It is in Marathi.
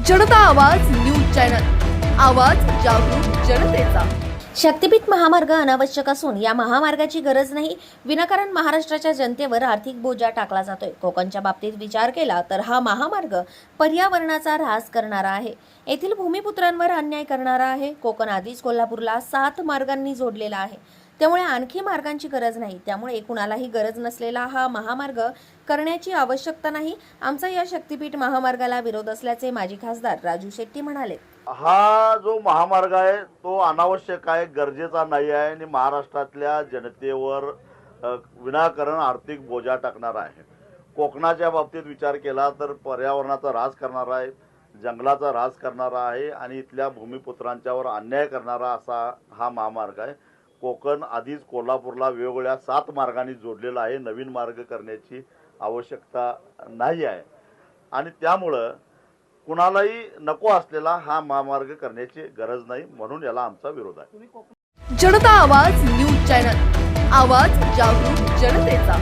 जनता आवाज न्यूज चॅनल, आवाज जागरूक जनतेचा। शक्तीपीठ महामार्ग अनावश्यक असून या महामार्गाची गरज नाही, विनाकारण महाराष्ट्राच्या जनतेवर आर्थिक बोजा टाकला जातोय। कोकणच्या बाबतीत विचार केला तर हा महामार्ग पर्यावरणाचा ऱ्हास करणारा आहे, येथील भूमिपुत्रांवर अन्याय करणारा आहे। कोकण आधीच कोल्हापूरला 7 मार्गांनी जोडलेला आहे, त्यामुळे आणखी मार्गांची गरज नाही। त्यामुळे कुणालाही गरज नसलेला हा महामार्ग करण्याची आवश्यकता नाही। आमचा या शक्तीपीठ महामार्गाला विरोध असल्याचे माजी खासदार राजू शेट्टी म्हणाले। हा जो महामार्ग आहे तो अनावश्यक आहे, गरजेचा नाही आहे आणि महाराष्ट्रातल्या जनतेवर विनाकारण आर्थिक बोजा टाकणारा आहे। कोकणाच्या बाबतीत विचार केला तर पर्यावरणाचा ऱ्हास करणारा आहे, जंगलाचा ऱ्हास करणारा आहे आणि इथल्या भूमिपुत्रांच्यावर अन्याय करणारा असा हा महामार्ग आहे। कोकण आधीच कोल्हापूरला वेगवेगळ्या 7 मार्गांनी जोडलेला आहे, नवीन मार्ग करण्याची आवश्यकता नाही आहे आणि त्यामुळं कुणालाही नको असलेला हा महामार्ग करण्याची गरज नाही, म्हणून याला आमचा विरोध आहे। जनता आवाज न्यूज चॅनल, आवाज जागरूक जनतेचा।